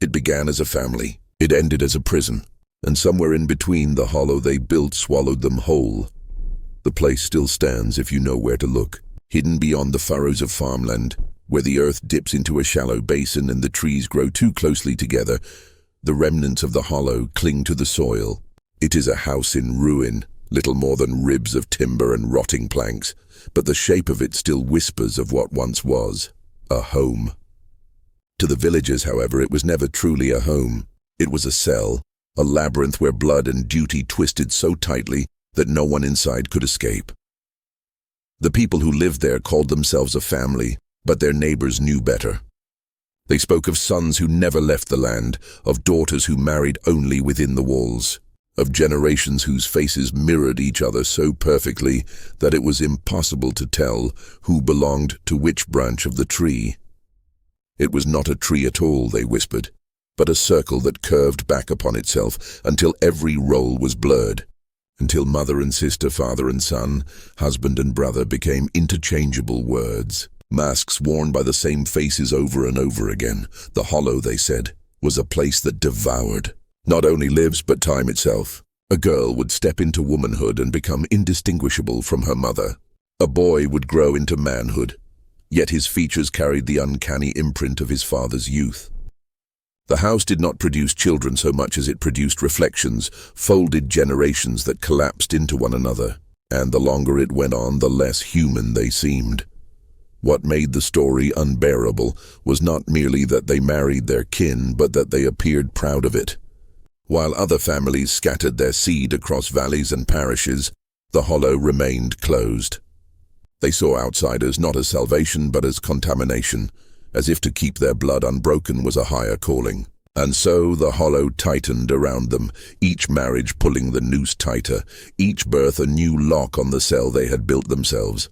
It began as a family. It ended as a prison. And somewhere in between, the hollow they built swallowed them whole. The place still stands if you know where to look, hidden beyond the furrows of farmland, where the earth dips into a shallow basin and the trees grow too closely together. The remnants of the hollow cling to the soil. It is a house in ruin, little more than ribs of timber and rotting planks, but the shape of it still whispers of what once was a home. To the villagers, however, it was never truly a home. It was a cell, a labyrinth where blood and duty twisted so tightly that no one inside could escape. The people who lived there called themselves a family, but their neighbors knew better. They spoke of sons who never left the land, of daughters who married only within the walls, of generations whose faces mirrored each other so perfectly that it was impossible to tell who belonged to which branch of the tree. It was not a tree at all, they whispered, but a circle that curved back upon itself until every role was blurred, until mother and sister, father and son, husband and brother became interchangeable words, masks worn by the same faces over and over again. The hollow, they said, was a place that devoured. Not only lives, but time itself. A girl would step into womanhood and become indistinguishable from her mother. A boy would grow into manhood, yet his features carried the uncanny imprint of his father's youth. The house did not produce children so much as it produced reflections, folded generations that collapsed into one another, and the longer it went on, the less human they seemed. What made the story unbearable was not merely that they married their kin, but that they appeared proud of it. While other families scattered their seed across valleys and parishes, the hollow remained closed. They saw outsiders not as salvation but as contamination, as if to keep their blood unbroken was a higher calling. And so the hollow tightened around them, each marriage pulling the noose tighter, each birth a new lock on the cell they had built themselves.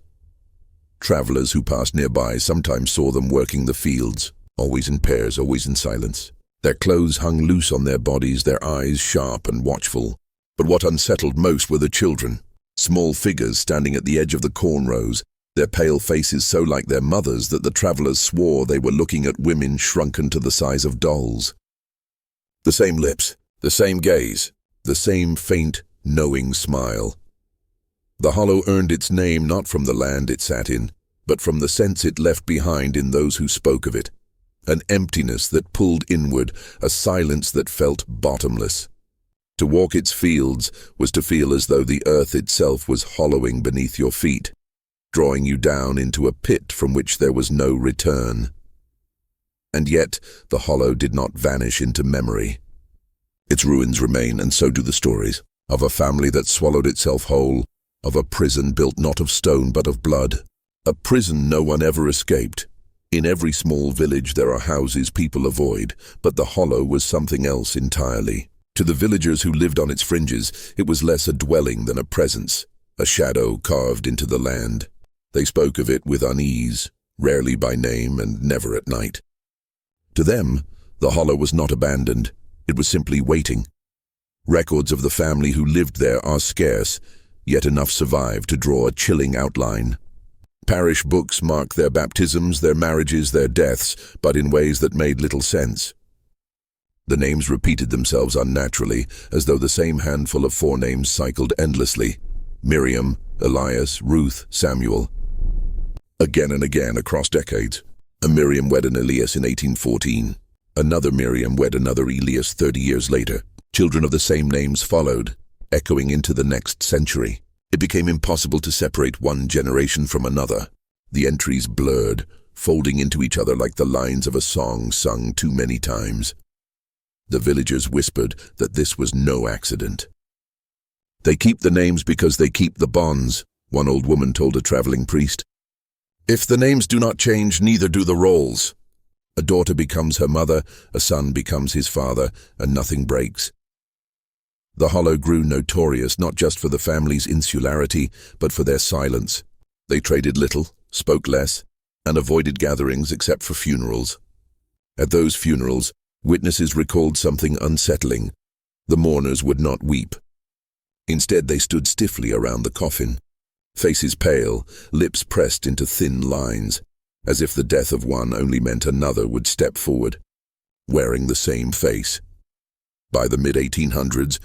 Travelers who passed nearby sometimes saw them working the fields, always in pairs, always in silence. Their clothes hung loose on their bodies, their eyes sharp and watchful. But what unsettled most were the children, small figures standing at the edge of the corn rows, their pale faces so like their mothers that the travelers swore they were looking at women shrunken to the size of dolls. The same lips, the same gaze, the same faint, knowing smile. The hollow earned its name not from the land it sat in, but from the sense it left behind in those who spoke of it. An emptiness that pulled inward, a silence that felt bottomless. To walk its fields was to feel as though the earth itself was hollowing beneath your feet, drawing you down into a pit from which there was no return. And yet, the hollow did not vanish into memory. Its ruins remain, and so do the stories, of a family that swallowed itself whole, of a prison built not of stone but of blood, a prison no one ever escaped. In every small village there are houses people avoid, but the hollow was something else entirely. To the villagers who lived on its fringes, it was less a dwelling than a presence, a shadow carved into the land. They spoke of it with unease, rarely by name and never at night. To them, the hollow was not abandoned, it was simply waiting. Records of the family who lived there are scarce, yet enough survive to draw a chilling outline. Parish books mark their baptisms, their marriages, their deaths, but in ways that made little sense. The names repeated themselves unnaturally, as though the same handful of forenames cycled endlessly. Miriam, Elias, Ruth, Samuel. Again and again across decades. A Miriam wed an Elias in 1814. Another Miriam wed another Elias 30 years later. Children of the same names followed, echoing into the next century. It became impossible to separate one generation from another. The entries blurred, folding into each other like the lines of a song sung too many times. The villagers whispered that this was no accident. "They keep the names because they keep the bonds," one old woman told a traveling priest. "If the names do not change, neither do the roles. A daughter becomes her mother, a son becomes his father, and nothing breaks." The hollow grew notorious not just for the family's insularity, but for their silence. They traded little, spoke less, and avoided gatherings except for funerals. At those funerals, witnesses recalled something unsettling. The mourners would not weep. Instead, they stood stiffly around the coffin, faces pale, lips pressed into thin lines, as if the death of one only meant another would step forward. wearing the same face. By the mid-1800s,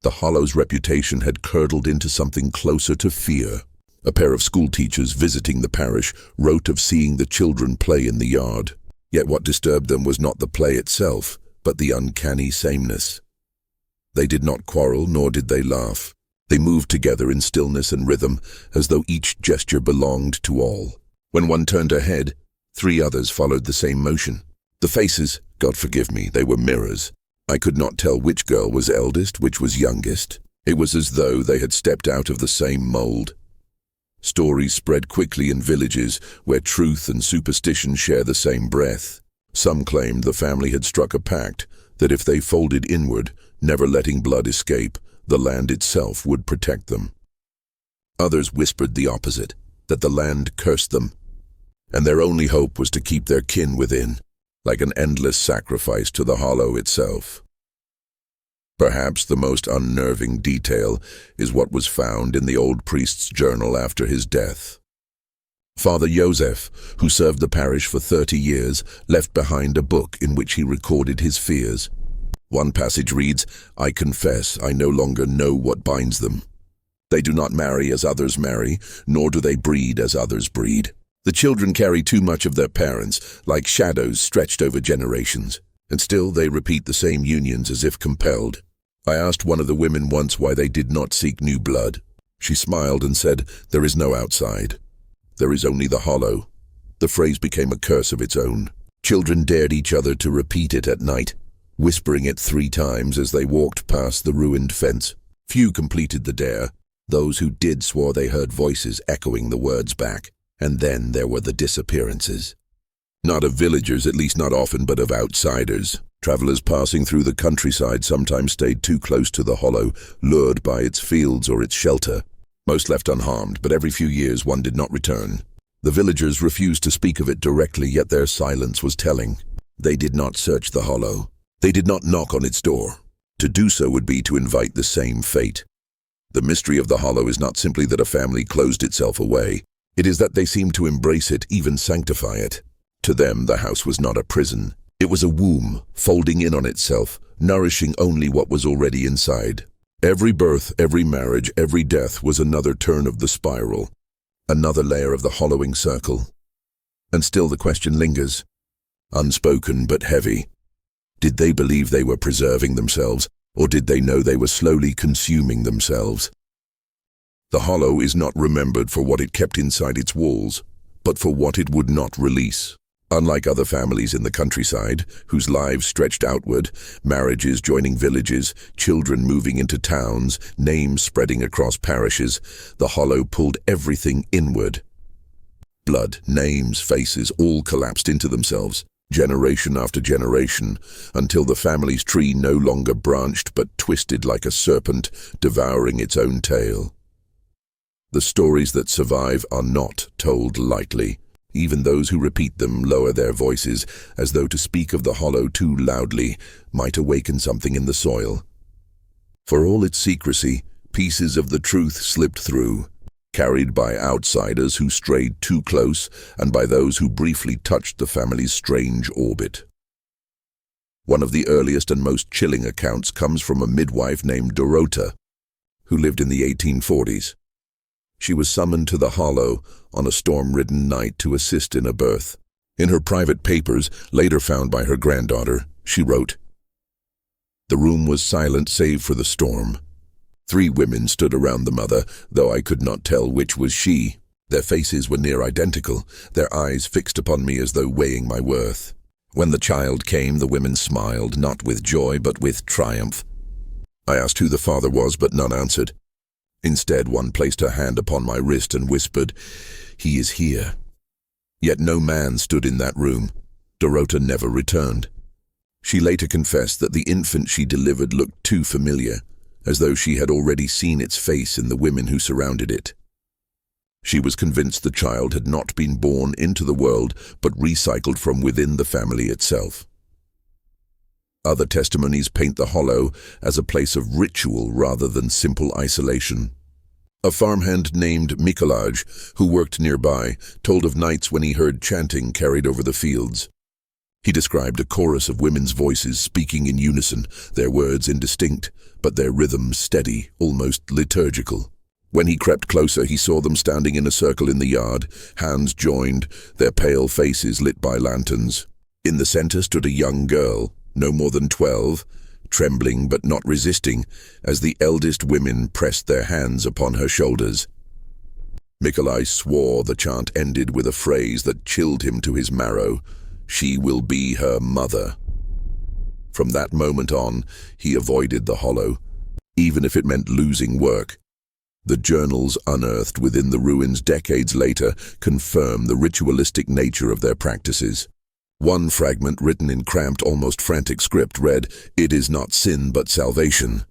the hollow's reputation had curdled into something closer to fear. A pair of schoolteachers visiting the parish wrote of seeing the children play in the yard. Yet what disturbed them was not the play itself, but the uncanny sameness. They did not quarrel, nor did they laugh. They moved together in stillness and rhythm, as though each gesture belonged to all. When one turned her head, 3 others followed the same motion. The faces, God forgive me, they were mirrors. I could not tell which girl was eldest, which was youngest. It was as though they had stepped out of the same mold. Stories spread quickly in villages where truth and superstition share the same breath. Some claimed the family had struck a pact that if they folded inward, never letting blood escape, the land itself would protect them. Others whispered the opposite, that the land cursed them, and their only hope was to keep their kin within, like an endless sacrifice to the hollow itself. Perhaps the most unnerving detail is what was found in the old priest's journal after his death. Father Joseph, who served the parish for 30 years, left behind a book in which he recorded his fears. One passage reads, "I confess I no longer know what binds them. They do not marry as others marry, nor do they breed as others breed. The children carry too much of their parents, like shadows stretched over generations, and still they repeat the same unions as if compelled." I asked one of the women once why they did not seek new blood. She smiled and said, "There is no outside. There is only the hollow." The phrase became a curse of its own. Children dared each other to repeat it at night, whispering it 3 times as they walked past the ruined fence. Few completed the dare. Those who did swore they heard voices echoing the words back. And then there were the disappearances. Not of villagers, at least not often, but of outsiders. Travelers passing through the countryside sometimes stayed too close to the hollow, lured by its fields or its shelter. Most left unharmed, but every few years one did not return. The villagers refused to speak of it directly, yet their silence was telling. They did not search the hollow. They did not knock on its door. To do so would be to invite the same fate. The mystery of the hollow is not simply that a family closed itself away. It is that they seemed to embrace it, even sanctify it. To them, the house was not a prison. It was a womb, folding in on itself, nourishing only what was already inside. Every birth, every marriage, every death was another turn of the spiral, another layer of the hollowing circle. And still the question lingers, unspoken but heavy. Did they believe they were preserving themselves, or did they know they were slowly consuming themselves? The hollow is not remembered for what it kept inside its walls, but for what it would not release. Unlike other families in the countryside, whose lives stretched outward, marriages joining villages, children moving into towns, names spreading across parishes, the hollow pulled everything inward. Blood, names, faces, all collapsed into themselves, generation after generation, until the family's tree no longer branched but twisted like a serpent, devouring its own tail. The stories that survive are not told lightly. Even those who repeat them lower their voices, as though to speak of the hollow too loudly might awaken something in the soil. For all its secrecy, pieces of the truth slipped through, carried by outsiders who strayed too close and by those who briefly touched the family's strange orbit. One of the earliest and most chilling accounts comes from a midwife named Dorota, who lived in the 1840s. She was summoned to the hollow on a storm-ridden night to assist in a birth. In her private papers, later found by her granddaughter, she wrote, "The room was silent save for the storm. 3 women stood around the mother, though I could not tell which was she. Their faces were near identical, their eyes fixed upon me as though weighing my worth. When the child came, the women smiled, not with joy, but with triumph. I asked who the father was, but none answered. Instead, one placed her hand upon my wrist and whispered, 'He is here.' Yet no man stood in that room. Dorota never returned. She later confessed that the infant she delivered looked too familiar, as though she had already seen its face in the women who surrounded it. She was convinced the child had not been born into the world, but recycled from within the family itself." Other testimonies paint the hollow as a place of ritual rather than simple isolation. A farmhand named Mikolaj, who worked nearby, told of nights when he heard chanting carried over the fields. He described a chorus of women's voices speaking in unison, their words indistinct, but their rhythms steady, almost liturgical. When he crept closer, he saw them standing in a circle in the yard, hands joined, their pale faces lit by lanterns. In the center stood a young girl, no more than 12, trembling but not resisting, as the eldest women pressed their hands upon her shoulders. Nikolai swore the chant ended with a phrase that chilled him to his marrow. She will be her mother. From that moment on, he avoided the hollow, even if it meant losing work. The journals unearthed within the ruins decades later confirm the ritualistic nature of their practices. One fragment written in cramped, almost frantic script read, "It is not sin but salvation.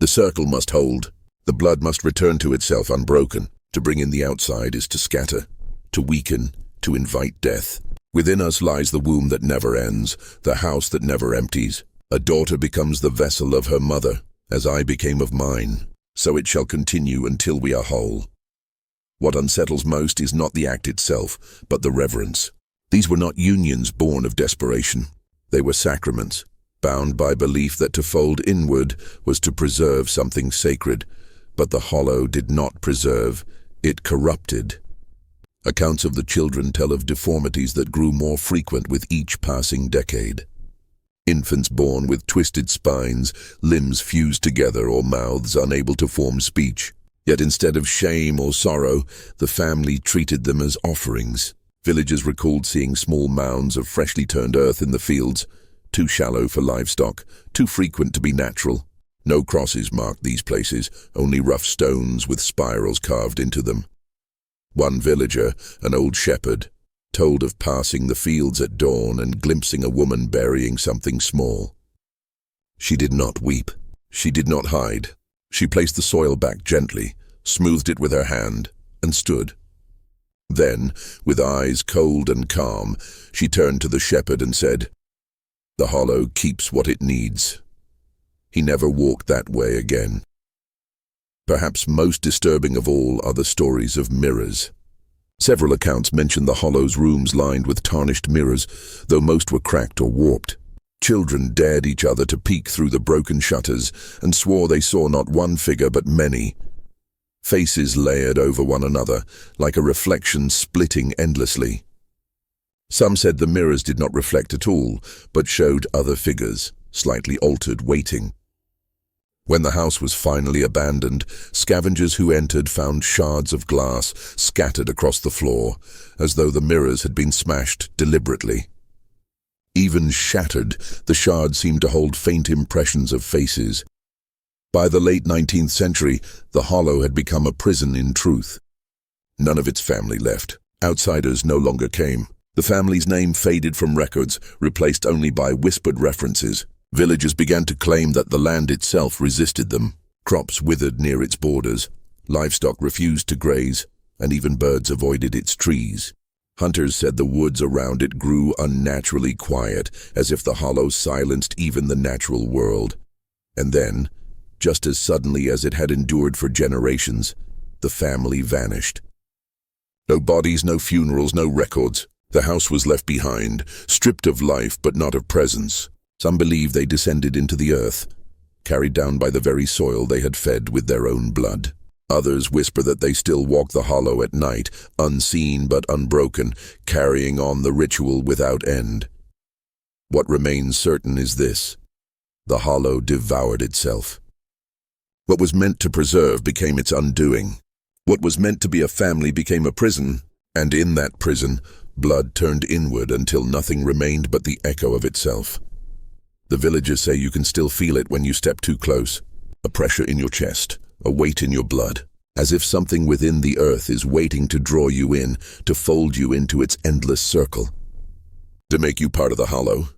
The circle must hold. The blood must return to itself unbroken. To bring in the outside is to scatter, to weaken, to invite death. Within us lies the womb that never ends, the house that never empties. A daughter becomes the vessel of her mother, as I became of mine. So it shall continue until we are whole." What unsettles most is not the act itself, but the reverence. These were not unions born of desperation. They were sacraments, bound by belief that to fold inward was to preserve something sacred. But the hollow did not preserve, it corrupted. Accounts of the children tell of deformities that grew more frequent with each passing decade. Infants born with twisted spines, limbs fused together, or mouths unable to form speech. Yet instead of shame or sorrow, the family treated them as offerings. Villagers recalled seeing small mounds of freshly turned earth in the fields, too shallow for livestock, too frequent to be natural. No crosses marked these places, only rough stones with spirals carved into them. One villager, an old shepherd, told of passing the fields at dawn and glimpsing a woman burying something small. She did not weep. She did not hide. She placed the soil back gently, smoothed it with her hand, and stood. Then, with eyes cold and calm, she turned to the shepherd and said, "The hollow keeps what it needs." He never walked that way again. Perhaps most disturbing of all are the stories of mirrors. Several accounts mention the hollow's rooms lined with tarnished mirrors, though most were cracked or warped. Children dared each other to peek through the broken shutters and swore they saw not one figure but many. Faces layered over one another, like a reflection splitting endlessly. Some said the mirrors did not reflect at all, but showed other figures, slightly altered, waiting. When the house was finally abandoned, scavengers who entered found shards of glass scattered across the floor, as though the mirrors had been smashed deliberately. Even shattered, the shards seemed to hold faint impressions of faces. By the late 19th century, the hollow had become a prison in truth. None of its family left. Outsiders no longer came. The family's name faded from records, replaced only by whispered references. Villagers began to claim that the land itself resisted them. Crops withered near its borders. Livestock refused to graze, and even birds avoided its trees. Hunters said the woods around it grew unnaturally quiet, as if the hollow silenced even the natural world. And then, just as suddenly as it had endured for generations, the family vanished. No bodies, no funerals, no records. The house was left behind, stripped of life but not of presence. Some believe they descended into the earth, carried down by the very soil they had fed with their own blood. Others whisper that they still walk the hollow at night, unseen but unbroken, carrying on the ritual without end. What remains certain is this: the hollow devoured itself. What was meant to preserve became its undoing. What was meant to be a family became a prison, and in that prison, blood turned inward until nothing remained but the echo of itself. The villagers say you can still feel it when you step too close, a pressure in your chest, a weight in your blood, as if something within the earth is waiting to draw you in, to fold you into its endless circle. To make you part of the hollow.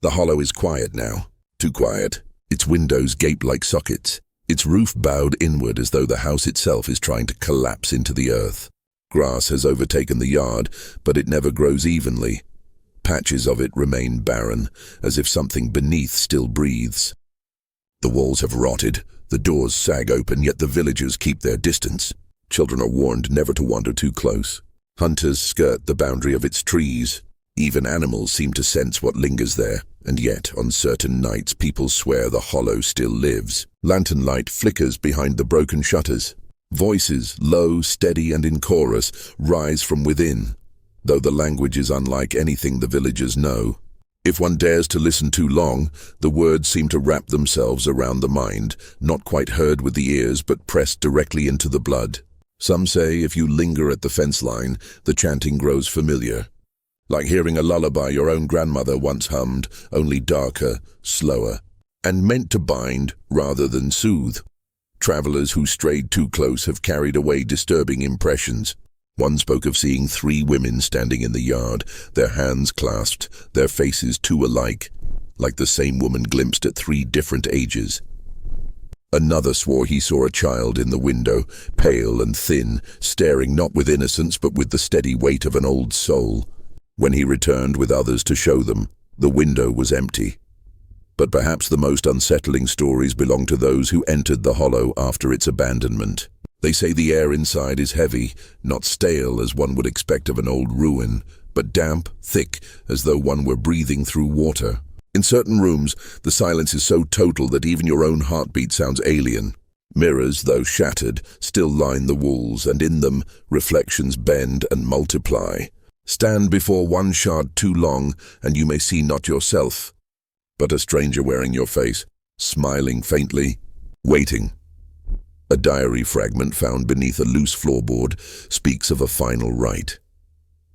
The hollow is quiet now, too quiet. Its windows gape like sockets, its roof bowed inward as though the house itself is trying to collapse into the earth. Grass has overtaken the yard, but it never grows evenly. Patches of it remain barren, as if something beneath still breathes. The walls have rotted, the doors sag open, yet the villagers keep their distance. Children are warned never to wander too close. Hunters skirt the boundary of its trees. Even animals seem to sense what lingers there, and yet, on certain nights, people swear the hollow still lives. Lantern light flickers behind the broken shutters. Voices, low, steady, and in chorus, rise from within, though the language is unlike anything the villagers know. If one dares to listen too long, the words seem to wrap themselves around the mind, not quite heard with the ears, but pressed directly into the blood. Some say if you linger at the fence line, the chanting grows familiar. Like hearing a lullaby your own grandmother once hummed, only darker, slower, and meant to bind rather than soothe. Travelers who strayed too close have carried away disturbing impressions. One spoke of seeing 3 women standing in the yard, their hands clasped, their faces too alike, like the same woman glimpsed at 3 different ages. Another swore he saw a child in the window, pale and thin, staring not with innocence but with the steady weight of an old soul. When he returned with others to show them, the window was empty. But perhaps the most unsettling stories belong to those who entered the hollow after its abandonment. They say the air inside is heavy, not stale as one would expect of an old ruin, but damp, thick, as though one were breathing through water. In certain rooms, the silence is so total that even your own heartbeat sounds alien. Mirrors, though shattered, still line the walls, and in them, reflections bend and multiply. Stand before one shard too long, and you may see not yourself, but a stranger wearing your face, smiling faintly, waiting. A diary fragment found beneath a loose floorboard speaks of a final rite.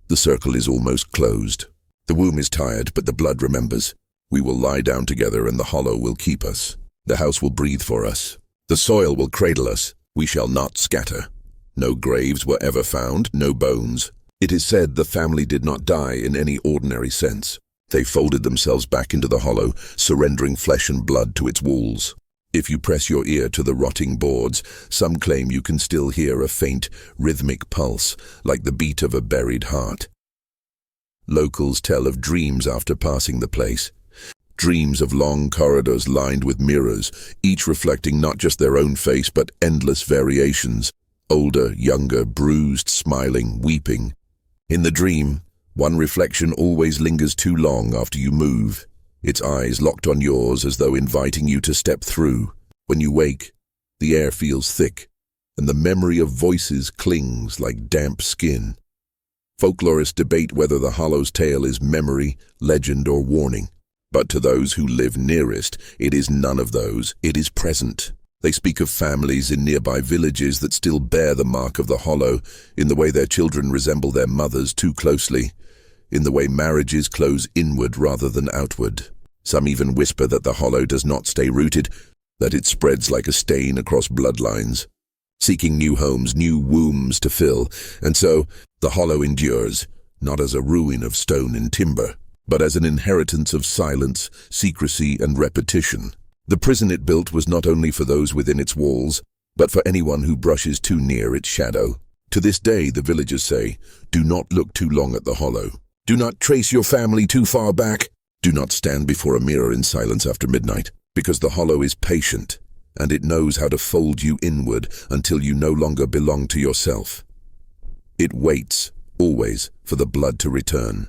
The circle is almost closed. The womb is tired, but the blood remembers. We will lie down together, and the hollow will keep us. The house will breathe for us. The soil will cradle us. We shall not scatter. No graves were ever found, no bones. It is said the family did not die in any ordinary sense. They folded themselves back into the hollow, surrendering flesh and blood to its walls. If you press your ear to the rotting boards, some claim you can still hear a faint, rhythmic pulse, like the beat of a buried heart. Locals tell of dreams after passing the place. Dreams of long corridors lined with mirrors, each reflecting not just their own face but endless variations. Older, younger, bruised, smiling, weeping. In the dream, one reflection always lingers too long after you move, its eyes locked on yours as though inviting you to step through. When you wake, the air feels thick, and the memory of voices clings like damp skin. Folklorists debate whether the hollow's tale is memory, legend, or warning. But to those who live nearest, it is none of those. It is present. They speak of families in nearby villages that still bear the mark of the hollow, in the way their children resemble their mothers too closely, in the way marriages close inward rather than outward. Some even whisper that the hollow does not stay rooted, that it spreads like a stain across bloodlines, seeking new homes, new wombs to fill, and so the hollow endures, not as a ruin of stone and timber, but as an inheritance of silence, secrecy, and repetition. The prison it built was not only for those within its walls, but for anyone who brushes too near its shadow. To this day, the villagers say, do not look too long at the hollow. Do not trace your family too far back. Do not stand before a mirror in silence after midnight, because the hollow is patient, and it knows how to fold you inward until you no longer belong to yourself. It waits, always, for the blood to return.